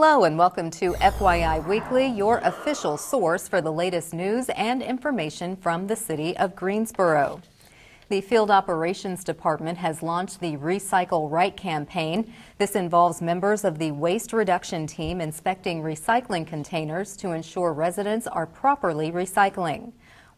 Hello and welcome to FYI Weekly, your official source for the latest news and information from the city of Greensboro. The Field Operations Department has launched the Recycle Right campaign. This involves members of the waste reduction team inspecting recycling containers to ensure residents are properly recycling.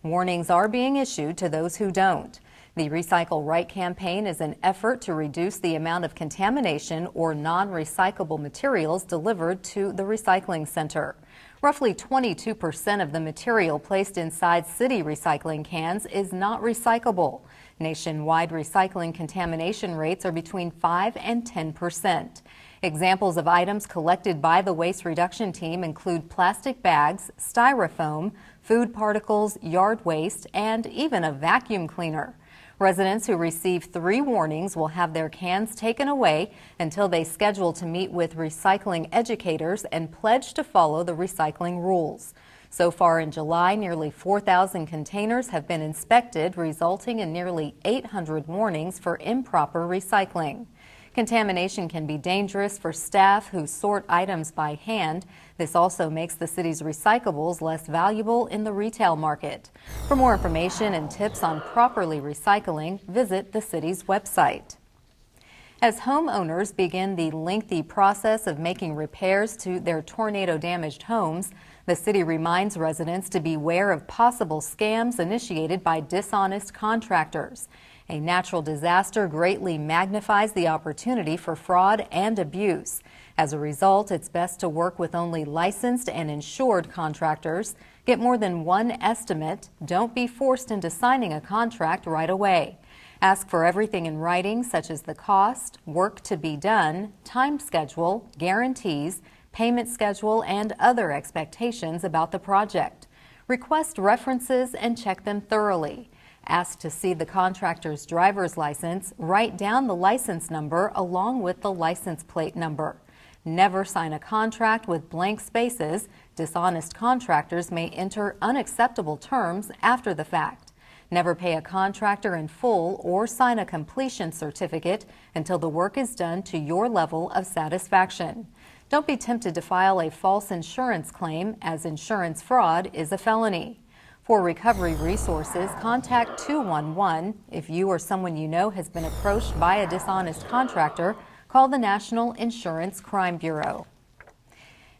Warnings are being issued to those who don't. The Recycle Right campaign is an effort to reduce the amount of contamination or non-recyclable materials delivered to the recycling center. Roughly 22% of the material placed inside city recycling cans is not recyclable. Nationwide recycling contamination rates are between 5 and 10%. Examples of items collected by the waste reduction team include plastic bags, styrofoam, food particles, yard waste, and even a vacuum cleaner. Residents who receive 3 warnings will have their cans taken away until they schedule to meet with recycling educators and pledge to follow the recycling rules. So far in July, nearly 4,000 containers have been inspected, resulting in nearly 800 warnings for improper recycling. Contamination can be dangerous for staff who sort items by hand. This also makes the city's recyclables less valuable in the retail market. For more information and tips on properly recycling, visit the city's website. As homeowners begin the lengthy process of making repairs to their tornado-damaged homes, the city reminds residents to beware of possible scams initiated by dishonest contractors. A natural disaster greatly magnifies the opportunity for fraud and abuse. As a result, it's best to work with only licensed and insured contractors. Get more than one estimate. Don't be forced into signing a contract right away. Ask for everything in writing, such as the cost, work to be done, time schedule, guarantees, payment schedule, and other expectations about the project. Request references and check them thoroughly. Ask to see the contractor's driver's license. Write down the license number along with the license plate number. Never sign a contract with blank spaces. Dishonest contractors may enter unacceptable terms after the fact. Never pay a contractor in full or sign a completion certificate until the work is done to your level of satisfaction. Don't be tempted to file a false insurance claim, as insurance fraud is a felony. For recovery resources, contact 211. If you or someone you know has been approached by a dishonest contractor, call the National Insurance Crime Bureau.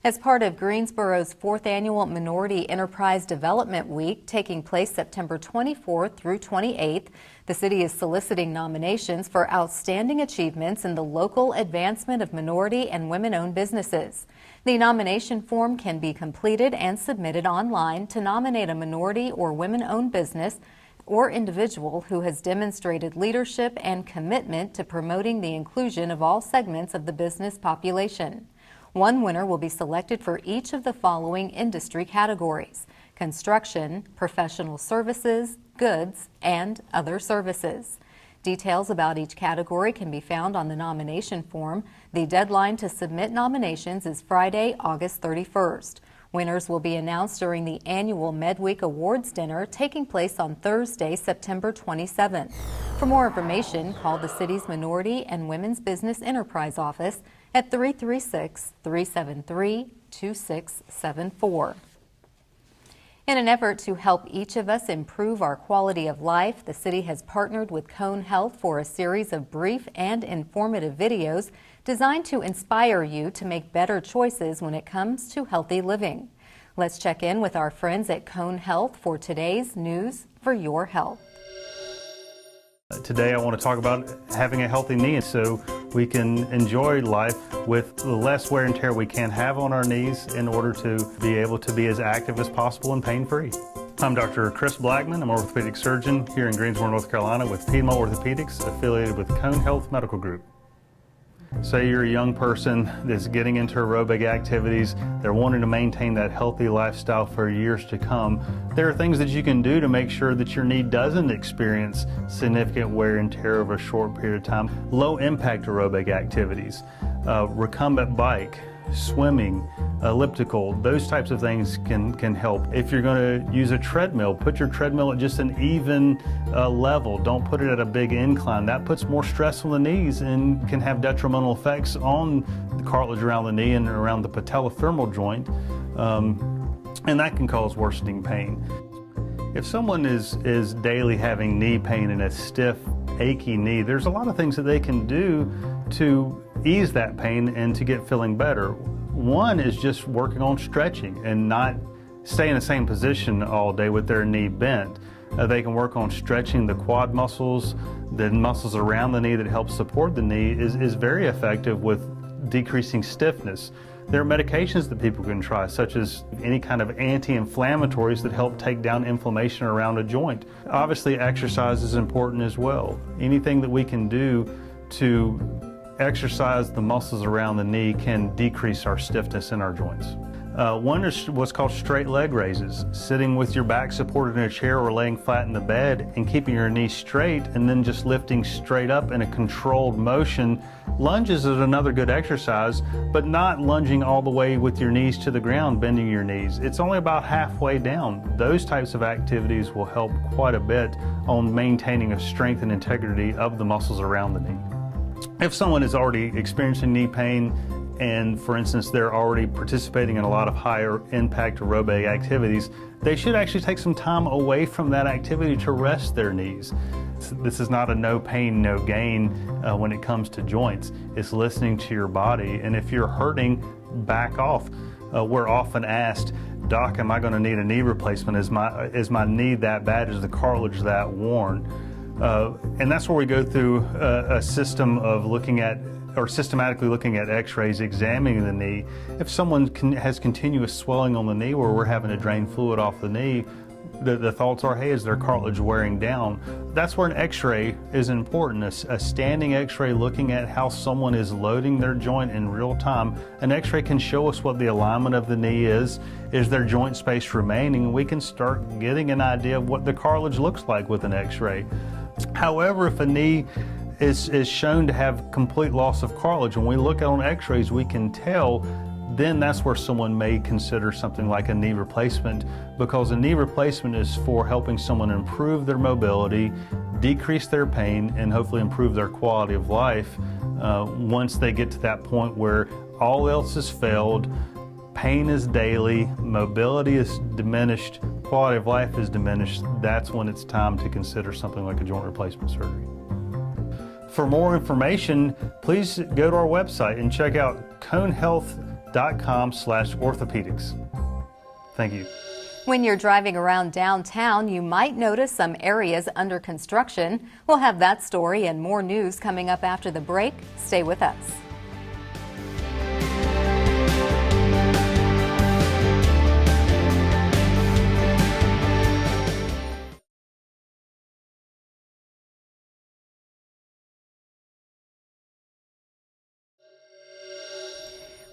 As part of Greensboro's 4th Annual Minority Enterprise Development Week, taking place September 24th through 28th, the city is soliciting nominations for outstanding achievements in the local advancement of minority and women-owned businesses. The nomination form can be completed and submitted online to nominate a minority or women-owned business or individual who has demonstrated leadership and commitment to promoting the inclusion of all segments of the business population. One winner will be selected for each of the following industry categories: construction, professional services, goods, and other services. Details about each category can be found on the nomination form. The deadline to submit nominations is Friday, August 31st. Winners will be announced during the annual Medweek Awards dinner taking place on Thursday, September 27th. For more information, call the city's Minority and Women's Business Enterprise Office at 336-373-2674. In an effort to help each of us improve our quality of life, the city has partnered with Cone Health for a series of brief and informative videos designed to inspire you to make better choices when it comes to healthy living. Let's check in with our friends at Cone Health for today's News for Your Health. Today I want to talk about having a healthy knee so we can enjoy life with the less wear and tear we can have on our knees in order to be able to be as active as possible and pain-free. I'm Dr. Chris Blackman. I'm an orthopedic surgeon here in Greensboro, North Carolina with Piedmont Orthopedics, affiliated with Cone Health Medical Group. Say you're a young person that's getting into aerobic activities, they're wanting to maintain that healthy lifestyle for years to come. There are things that you can do to make sure that your knee doesn't experience significant wear and tear over a short period of time. Low impact aerobic activities. recumbent bike, swimming, elliptical, those types of things can help. If you're going to use a treadmill, put your treadmill at just an even level. Don't put it at a big incline. That puts more stress on the knees and can have detrimental effects on the cartilage around the knee and around the patellofemoral joint, and that can cause worsening pain. If someone is daily having knee pain and a stiff, achy knee, there's a lot of things that they can do to ease that pain and to get feeling better. One is just working on stretching and not stay in the same position all day with their knee bent. They can work on stretching the quad muscles, the muscles around the knee that help support the knee is very effective with decreasing stiffness. There are medications that people can try, such as any kind of anti-inflammatories that help take down inflammation around a joint. Obviously, exercise is important as well. Anything that we can do to exercise the muscles around the knee can decrease our stiffness in our joints. One is what's called straight leg raises, sitting with your back supported in a chair or laying flat in the bed and keeping your knees straight and then just lifting straight up in a controlled motion. Lunges is another good exercise, but not lunging all the way with your knees to the ground, bending your knees. It's only about halfway down. Those types of activities will help quite a bit on maintaining a strength and integrity of the muscles around the knee. If someone is already experiencing knee pain and, for instance, they're already participating in a lot of higher impact aerobic activities, they should actually take some time away from that activity to rest their knees. This is not a no pain, no gain when it comes to joints. It's listening to your body, and if you're hurting, back off. We're often asked, Doc, am I going to need a knee replacement? Is my knee that bad? Is the cartilage that worn? And that's where we go through a system of looking at, or systematically looking at x-rays, examining the knee. If someone has continuous swelling on the knee where we're having to drain fluid off the knee, the thoughts are, hey, is their cartilage wearing down? That's where an x-ray is important. A standing x-ray looking at how someone is loading their joint in real time. An x-ray can show us what the alignment of the knee is their joint space remaining, and we can start getting an idea of what the cartilage looks like with an x-ray. However, if a knee is shown to have complete loss of cartilage, when we look at on x-rays, we can tell, then that's where someone may consider something like a knee replacement, because a knee replacement is for helping someone improve their mobility, decrease their pain, and hopefully improve their quality of life once they get to that point where all else has failed, pain is daily, mobility is diminished, quality of life is diminished. That's when it's time to consider something like a joint replacement surgery. For more information, please go to our website and check out conehealth.com/orthopedics. Thank you. When you're driving around downtown, you might notice some areas under construction. We'll have that story and more news coming up after the break. Stay with us.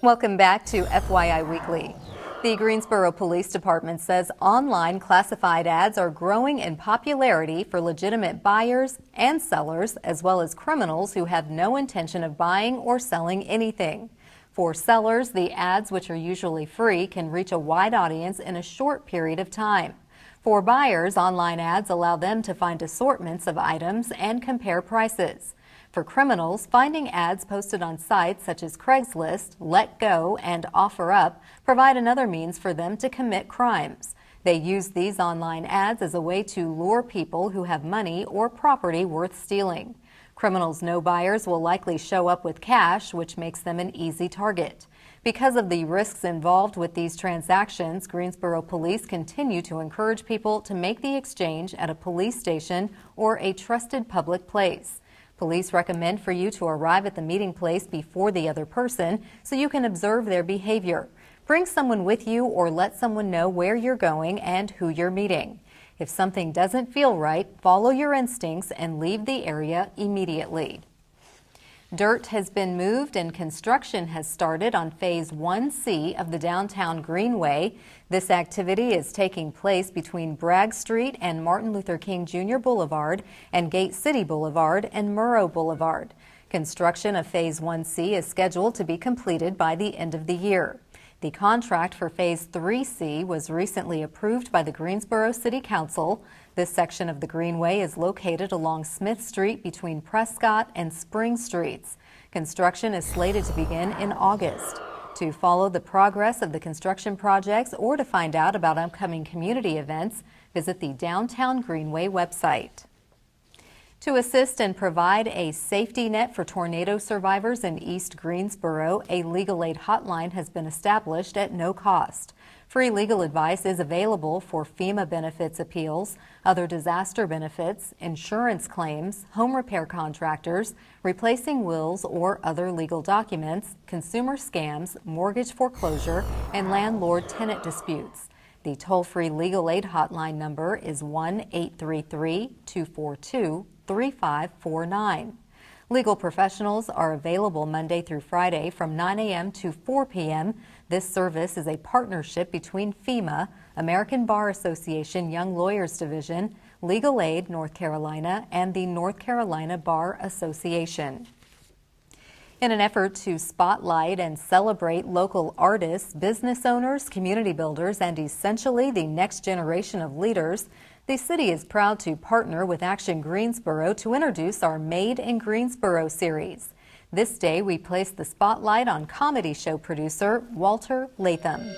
Welcome back to FYI Weekly. The Greensboro Police Department says online classified ads are growing in popularity for legitimate buyers and sellers, as well as criminals who have no intention of buying or selling anything. For sellers, the ads, which are usually free, can reach a wide audience in a short period of time. For buyers, online ads allow them to find assortments of items and compare prices. For criminals, finding ads posted on sites such as Craigslist, Let Go, and OfferUp provide another means for them to commit crimes. They use these online ads as a way to lure people who have money or property worth stealing. Criminals know buyers will likely show up with cash, which makes them an easy target. Because of the risks involved with these transactions, Greensboro police continue to encourage people to make the exchange at a police station or a trusted public place. Police recommend for you to arrive at the meeting place before the other person so you can observe their behavior. Bring someone with you or let someone know where you're going and who you're meeting. If something doesn't feel right, follow your instincts and leave the area immediately. Dirt has been moved and construction has started on Phase 1C of the downtown Greenway. This activity is taking place between Bragg Street and Martin Luther King Jr. Boulevard and Gate City Boulevard and Murrow Boulevard. Construction of Phase 1C is scheduled to be completed by the end of the year. The contract for Phase 3C was recently approved by the Greensboro City Council. This section of the Greenway is located along Smith Street between Prescott and Spring Streets. Construction is slated to begin in August. To follow the progress of the construction projects or to find out about upcoming community events, visit the Downtown Greenway website. To assist and provide a safety net for tornado survivors in East Greensboro, a legal aid hotline has been established at no cost. Free legal advice is available for FEMA benefits appeals, other disaster benefits, insurance claims, home repair contractors, replacing wills or other legal documents, consumer scams, mortgage foreclosure, and landlord-tenant disputes. The toll-free legal aid hotline number is 1-833-242-3549. Legal professionals are available Monday through Friday from 9 a.m. to 4 p.m. This service is a partnership between FEMA, American Bar Association Young Lawyers Division, Legal Aid North Carolina, and the North Carolina Bar Association. In an effort to spotlight and celebrate local artists, business owners, community builders, and essentially the next generation of leaders, the city is proud to partner with Action Greensboro to introduce our Made in Greensboro series. This day, we place the spotlight on comedy show producer Walter Latham.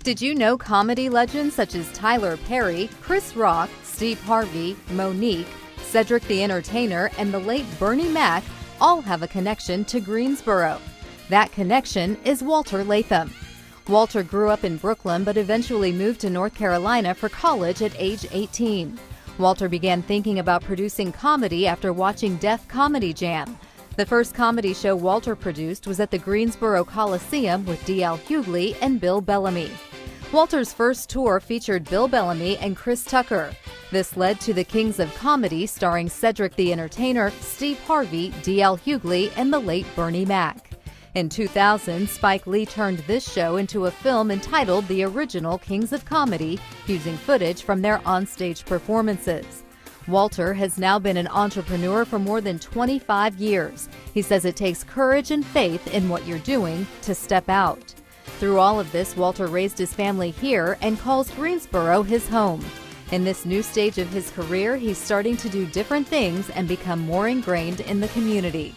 Did you know comedy legends such as Tyler Perry, Chris Rock, Steve Harvey, Monique, Cedric the Entertainer, and the late Bernie Mac all have a connection to Greensboro? That connection is Walter Latham. Walter grew up in Brooklyn but eventually moved to North Carolina for college at age 18. Walter began thinking about producing comedy after watching Def Comedy Jam. The first comedy show Walter produced was at the Greensboro Coliseum with D.L. Hughley and Bill Bellamy. Walter's first tour featured Bill Bellamy and Chris Tucker. This led to the Kings of Comedy starring Cedric the Entertainer, Steve Harvey, D.L. Hughley, and the late Bernie Mac. In 2000, Spike Lee turned this show into a film entitled The Original Kings of Comedy, using footage from their onstage performances. Walter has now been an entrepreneur for more than 25 years. He says it takes courage and faith in what you're doing to step out. Through all of this, Walter raised his family here and calls Greensboro his home. In this new stage of his career, he's starting to do different things and become more ingrained in the community.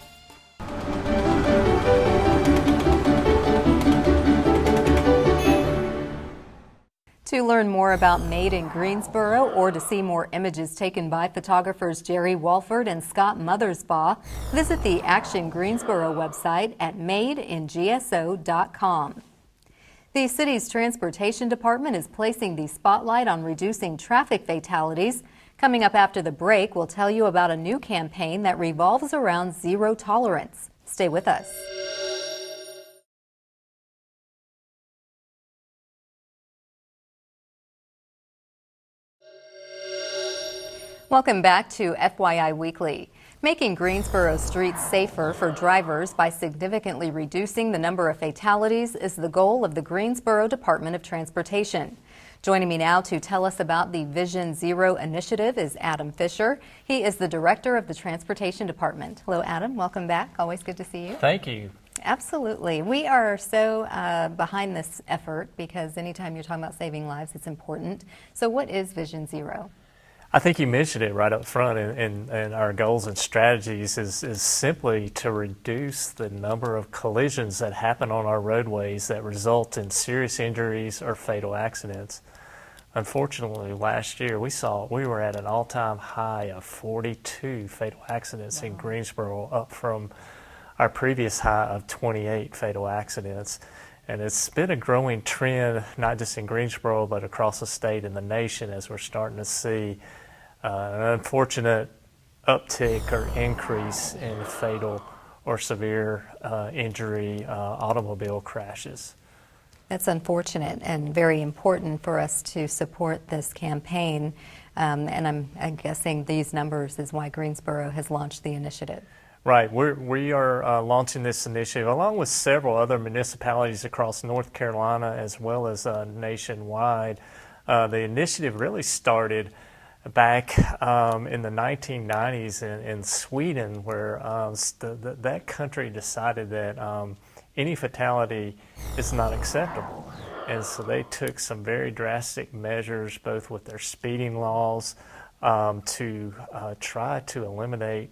To learn more about Made in Greensboro or to see more images taken by photographers Jerry Walford and Scott Mothersbaugh, visit the Action Greensboro website at madeingso.com. The city's transportation department is placing the spotlight on reducing traffic fatalities. Coming up after the break, we'll tell you about a new campaign that revolves around zero tolerance. Stay with us. Welcome back to FYI Weekly. Making Greensboro streets safer for drivers by significantly reducing the number of fatalities is the goal of the Greensboro Department of Transportation. Joining me now to tell us about the Vision Zero initiative is Adam Fisher. He is the director of the Transportation Department. Hello, Adam. Welcome back. Always good to see you. Thank you. Absolutely. We are so behind this effort because anytime you're talking about saving lives, it's important. So what is Vision Zero? I think you mentioned it right up front in our goals and strategies is simply to reduce the number of collisions that happen on our roadways that result in serious injuries or fatal accidents. Unfortunately, last year we were at an all-time high of 42 fatal accidents in Greensboro, up from our previous high of 28 fatal accidents. And it's been a growing trend, not just in Greensboro, but across the state and the nation, as we're starting to see an unfortunate uptick or increase in fatal or severe injury automobile crashes. That's unfortunate and very important for us to support this campaign. And I'm guessing these numbers is why Greensboro has launched the initiative. Right. We are launching this initiative along with several other municipalities across North Carolina as well as nationwide. The initiative really started back in the 1990s in Sweden, where that country decided that any fatality is not acceptable. And so they took some very drastic measures, both with their speeding laws, to try to eliminate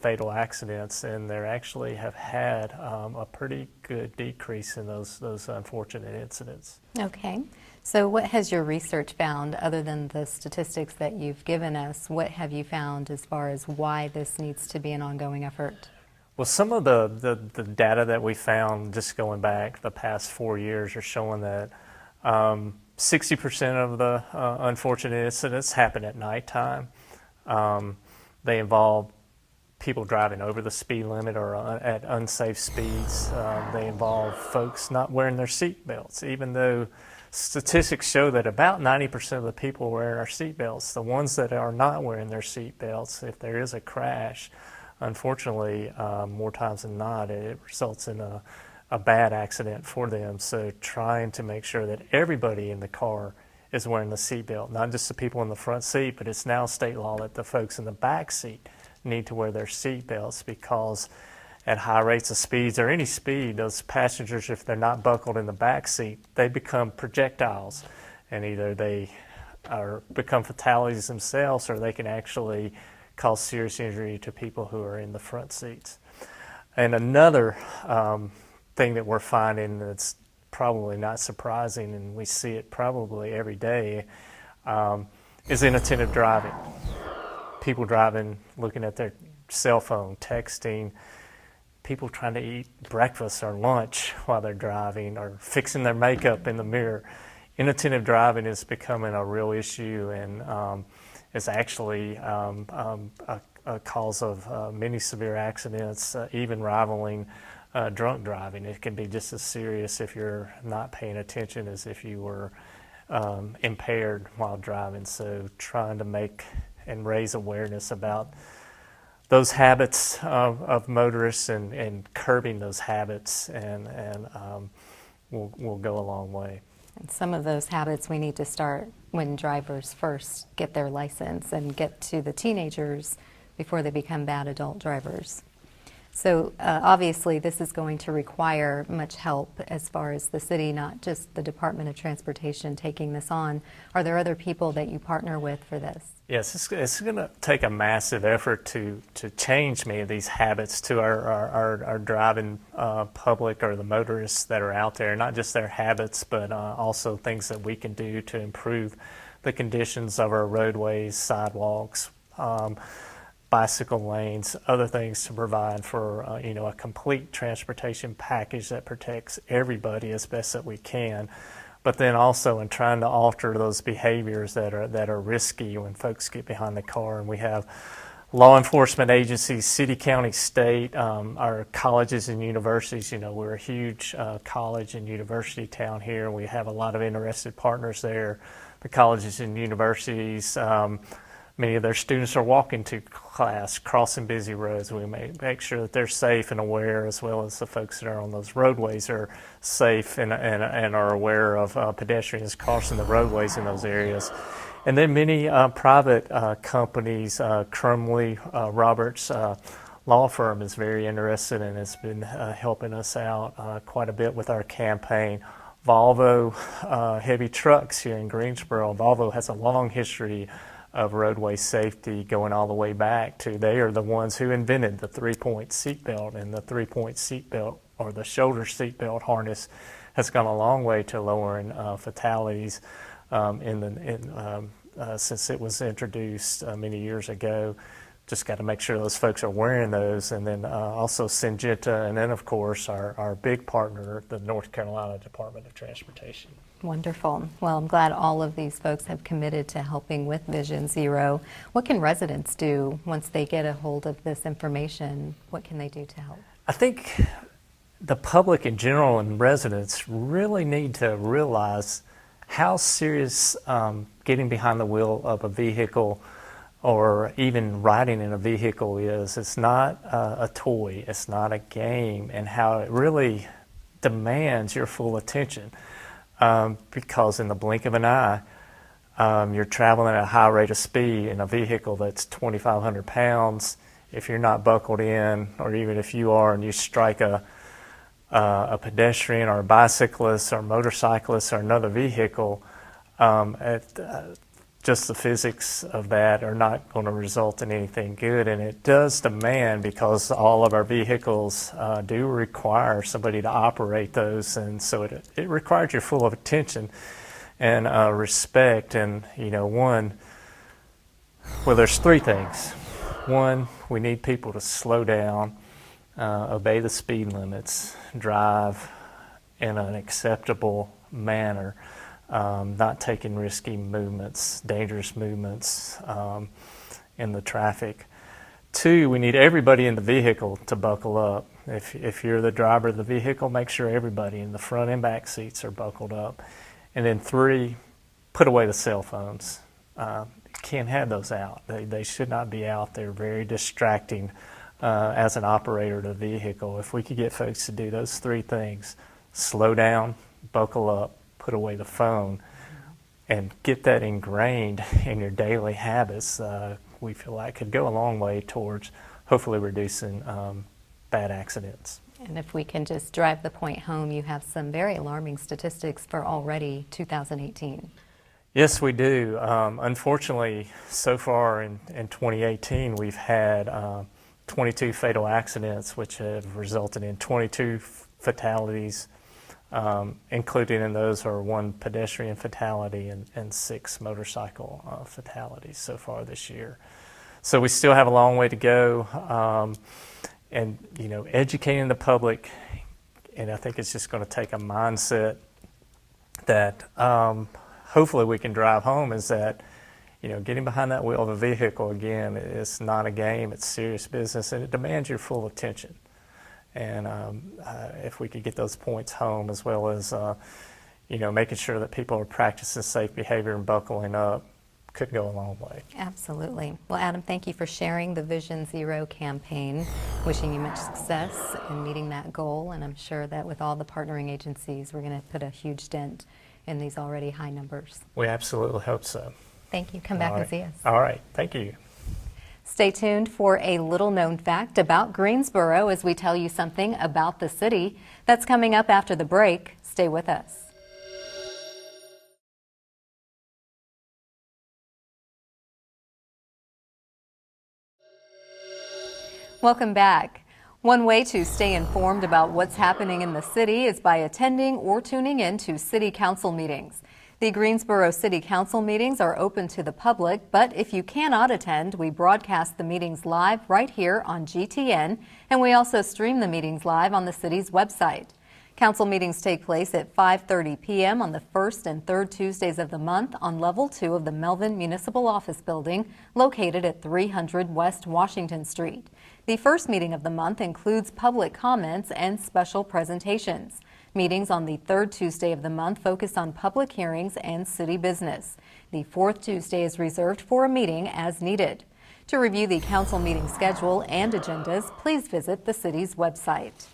fatal accidents, and they actually have had a pretty good decrease in those unfortunate incidents. Okay. So what has your research found, other than the statistics that you've given us? What have you found as far as why this needs to be an ongoing effort? Well, some of the data that we found just going back the past 4 years are showing that 60% of the unfortunate incidents happen at nighttime. They involve people driving over the speed limit or at unsafe speeds. They involve folks not wearing their seat belts, even though statistics show that about 90% of the people wearing our seat belts. The ones that are not wearing their seat belts, if there is a crash, unfortunately, more times than not, it results in a bad accident for them. So trying to make sure that everybody in the car is wearing the seatbelt, not just the people in the front seat, but it's now state law that the folks in the back seat need to wear their seatbelts, because at high rates of speeds or any speed, those passengers, if they're not buckled in the back seat, they become projectiles, and either they become fatalities themselves, or they can actually cause serious injury to people who are in the front seats. And another thing that we're finding that's probably not surprising, and we see it probably every day, is inattentive driving. People driving, looking at their cell phone, texting, people trying to eat breakfast or lunch while they're driving, or fixing their makeup in the mirror. Inattentive driving is becoming a real issue, and is actually a cause of many severe accidents, even rivaling drunk driving. It can be just as serious if you're not paying attention as if you were impaired while driving. So trying to make and raise awareness about those habits of motorists and curbing those habits and will go a long way. And some of those habits we need to start when drivers first get their license and get to the teenagers before they become bad adult drivers. So obviously this is going to require much help as far as the city, not just the Department of Transportation taking this on. Are there other people that you partner with for this? Yes, it's going to take a massive effort to change many of these habits to our driving public, or the motorists that are out there, not just their habits, but also things that we can do to improve the conditions of our roadways, sidewalks, bicycle lanes, other things to provide for a complete transportation package that protects everybody as best that we can. But then also in trying to alter those behaviors that are risky when folks get behind the car. And we have law enforcement agencies, city, county, state, our colleges and universities. We're a huge college and university town here. We have a lot of interested partners there. The colleges and universities, many of their students are walking to class, crossing busy roads. We make sure that they're safe and aware, as well as the folks that are on those roadways are safe and are aware of pedestrians crossing the roadways in those areas. And then many private companies, Crumley Roberts law firm is very interested and has been helping us out quite a bit with our campaign. Volvo heavy trucks here in Greensboro. Volvo has a long history of roadway safety, going all the way back to, they are the ones who invented the three-point seatbelt, and the three-point seatbelt, or the shoulder seatbelt harness, has gone a long way to lowering fatalities since it was introduced many years ago. Just got to make sure those folks are wearing those. And then also Syngenta, and then of course our big partner, the North Carolina Department of Transportation. Wonderful. Well, I'm glad all of these folks have committed to helping with Vision Zero. What can residents do once they get a hold of this information? What can they do to help? I think the public in general and residents really need to realize how serious getting behind the wheel of a vehicle or even riding in a vehicle is. It's not a toy, it's not a game, and how it really demands your full attention, because in the blink of an eye, you're traveling at a high rate of speed in a vehicle that's 2,500 pounds. If you're not buckled in, or even if you are and you strike a pedestrian or a bicyclist or motorcyclist or another vehicle, just the physics of that are not going to result in anything good. And it does demand, because all of our vehicles do require somebody to operate those, and so it requires your full of attention and respect. And there's three things. One, we need people to slow down, obey the speed limits, drive in an acceptable manner, not taking risky movements, dangerous movements in the traffic. Two, we need everybody in the vehicle to buckle up. If you're the driver of the vehicle, make sure everybody in the front and back seats are buckled up. And then three, put away the cell phones. Can't have those out. They should not be out. They're very distracting as an operator of the vehicle. If we could get folks to do those three things, slow down, buckle up, put away the phone, and get that ingrained in your daily habits, we feel like could go a long way towards hopefully reducing bad accidents. And if we can just drive the point home, you have some very alarming statistics for already 2018. Yes, we do. Unfortunately, so far in 2018, we've had 22 fatal accidents, which have resulted in 22 fatalities, including in those are 1 pedestrian fatality and 6 motorcycle fatalities so far this year. So we still have a long way to go, and educating the public, and I think it's just going to take a mindset that hopefully we can drive home, is that getting behind that wheel of a vehicle, again, is not a game. It's serious business, and it demands your full attention. And if we could get those points home, as well as making sure that people are practicing safe behavior and buckling up, could go a long way. Absolutely. Well, Adam, thank you for sharing the Vision Zero campaign. Wishing you much success in meeting that goal, and I'm sure that with all the partnering agencies, we're going to put a huge dent in these already high numbers. We absolutely hope so. Thank you. Come back and see us. All right. Thank you. Stay tuned for a little known fact about Greensboro as we tell you something about the city. That's coming up after the break. Stay with us. Welcome back. One way to stay informed about what's happening in the city is by attending or tuning in to City Council meetings. The Greensboro City Council meetings are open to the public, but if you cannot attend, we broadcast the meetings live right here on GTN, and we also stream the meetings live on the city's website. Council meetings take place at 5:30 p.m. on the first and third Tuesdays of the month on Level 2 of the Melvin Municipal Office Building, located at 300 West Washington Street. The first meeting of the month includes public comments and special presentations. Meetings on the third Tuesday of the month focus on public hearings and city business. The fourth Tuesday is reserved for a meeting as needed. To review the council meeting schedule and agendas, please visit the city's website.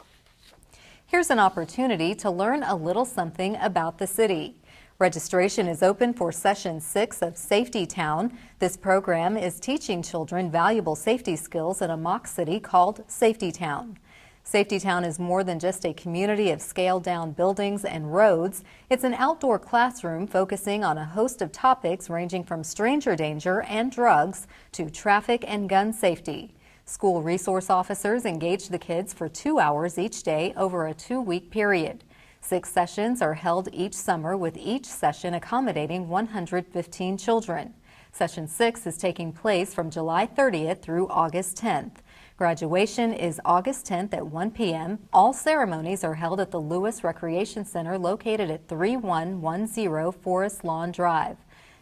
Here's an opportunity to learn a little something about the city. Registration is open for Session 6 of Safety Town. This program is teaching children valuable safety skills in a mock city called Safety Town. Safety Town is more than just a community of scaled-down buildings and roads. It's an outdoor classroom focusing on a host of topics ranging from stranger danger and drugs to traffic and gun safety. School resource officers engage the kids for 2 hours each day over a 2-week period. 6 sessions are held each summer, with each session accommodating 115 children. Session 6 is taking place from July 30th through August 10th. Graduation is August 10th at 1 p.m. All ceremonies are held at the Lewis Recreation Center located at 3110 Forest Lawn Drive.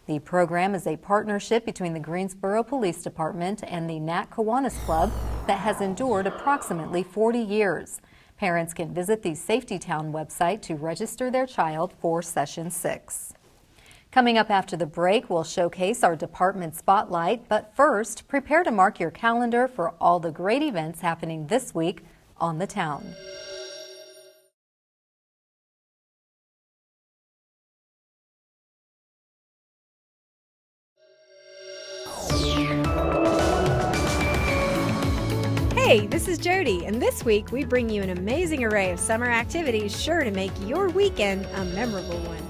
The program is a partnership between the Greensboro Police Department and the Nat Kiwanis Club that has endured approximately 40 years. Parents can visit the Safety Town website to register their child for Session 6. Coming up after the break, we'll showcase our department spotlight, but first, prepare to mark your calendar for all the great events happening this week on the town. Hey, this is Jody, and this week we bring you an amazing array of summer activities sure to make your weekend a memorable one.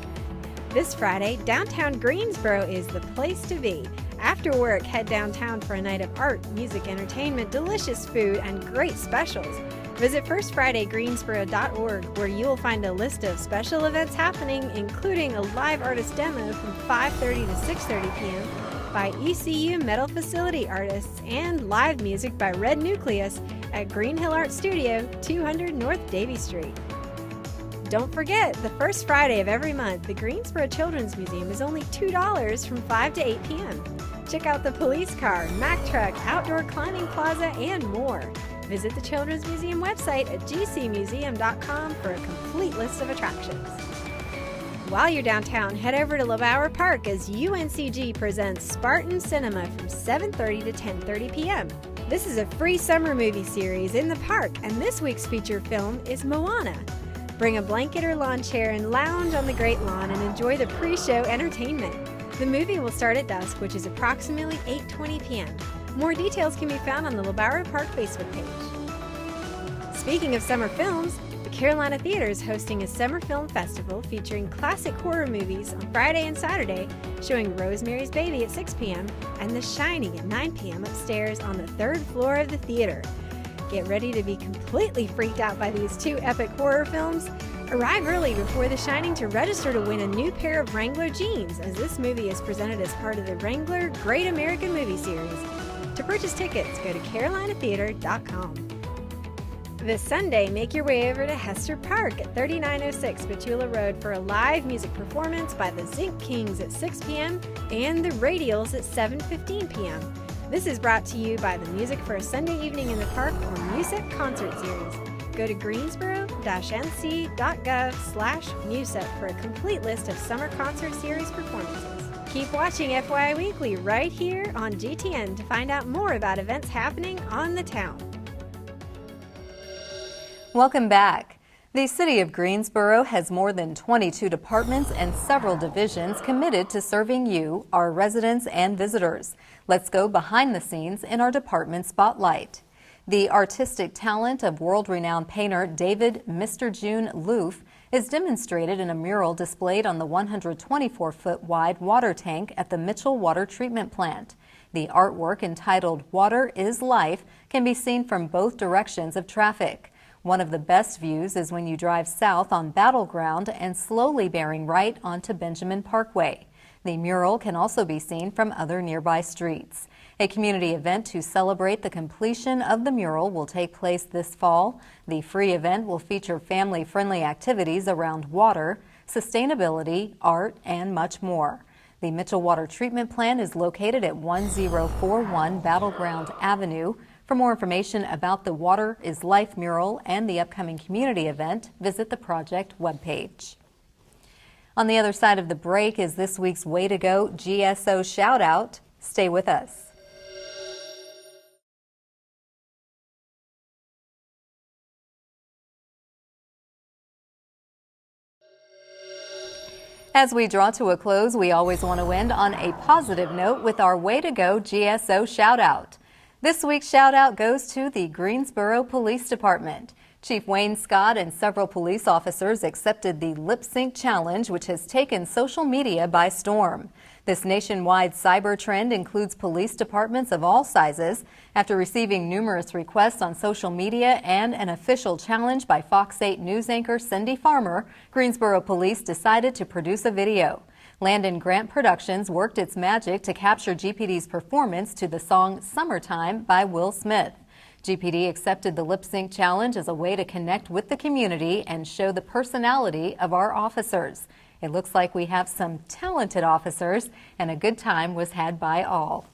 This Friday, downtown Greensboro is the place to be. After work, head downtown for a night of art, music, entertainment, delicious food, and great specials. Visit firstfridaygreensboro.org, where you will find a list of special events happening, including a live artist demo from 5:30 to 6:30 p.m. by ECU Metal Facility artists and live music by Red Nucleus at Green Hill Art Studio, 200 North Davie Street. Don't forget, the first Friday of every month, the Greensboro Children's Museum is only $2 from 5 to 8 p.m. Check out the police car, Mack truck, outdoor climbing plaza, and more. Visit the Children's Museum website at gcmuseum.com for a complete list of attractions. While you're downtown, head over to LeBauer Park as UNCG presents Spartan Cinema from 7:30 to 10:30 p.m. This is a free summer movie series in the park, and this week's feature film is Moana. Bring a blanket or lawn chair and lounge on the great lawn and enjoy the pre-show entertainment. The movie will start at dusk, which is approximately 8:20 p.m. More details can be found on the LeBauer Park Facebook page. Speaking of summer films, Carolina Theater is hosting a summer film festival featuring classic horror movies on Friday and Saturday, showing Rosemary's Baby at 6 p.m. and The Shining at 9 p.m. upstairs on the 3rd floor of the theater. Get ready to be completely freaked out by these two epic horror films. Arrive early before The Shining to register to win a new pair of Wrangler jeans, as this movie is presented as part of the Wrangler Great American Movie Series. To purchase tickets, go to carolinatheater.com. This Sunday, make your way over to Hester Park at 3906 Petula Road for a live music performance by the Zinc Kings at 6 p.m. and the Radials at 7:15 p.m. This is brought to you by the Music for a Sunday Evening in the Park or MUSEC Concert Series. Go to greensboro-nc.gov/MUSEC for a complete list of summer concert series performances. Keep watching FYI Weekly right here on GTN to find out more about events happening on the town. Welcome back. The City of Greensboro has more than 22 departments and several divisions committed to serving you, our residents and visitors. Let's go behind the scenes in our department spotlight. The artistic talent of world-renowned painter David Mr. June Loof is demonstrated in a mural displayed on the 124-foot wide water tank at the Mitchell Water Treatment Plant. The artwork, entitled "Water is Life," can be seen from both directions of traffic. One of the best views is when you drive south on Battleground and slowly bearing right onto Benjamin Parkway. The mural can also be seen from other nearby streets. A community event to celebrate the completion of the mural will take place this fall. The free event will feature family-friendly activities around water, sustainability, art, and much more. The Mitchell Water Treatment Plant is located at 1041 Battleground Avenue. For more information about the Water is Life mural and the upcoming community event, visit the project webpage. On the other side of the break is this week's Way to Go GSO shout out. Stay with us. As we draw to a close, we always want to end on a positive note with our Way to Go GSO shout out. This week's shout out goes to the Greensboro Police Department. Chief Wayne Scott and several police officers accepted the Lip Sync Challenge, which has taken social media by storm. This nationwide cyber trend includes police departments of all sizes. After receiving numerous requests on social media and an official challenge by Fox 8 news anchor Cindy Farmer, Greensboro Police decided to produce a video. Landon Grant Productions worked its magic to capture GPD's performance to the song Summertime by Will Smith. GPD accepted the Lip Sync Challenge as a way to connect with the community and show the personality of our officers. It looks like we have some talented officers, and a good time was had by all.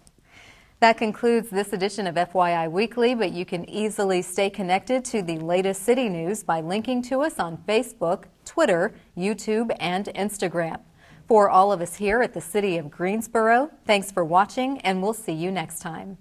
That concludes this edition of FYI Weekly, but you can easily stay connected to the latest city news by linking to us on Facebook, Twitter, YouTube, and Instagram. For all of us here at the City of Greensboro, thanks for watching, and we'll see you next time.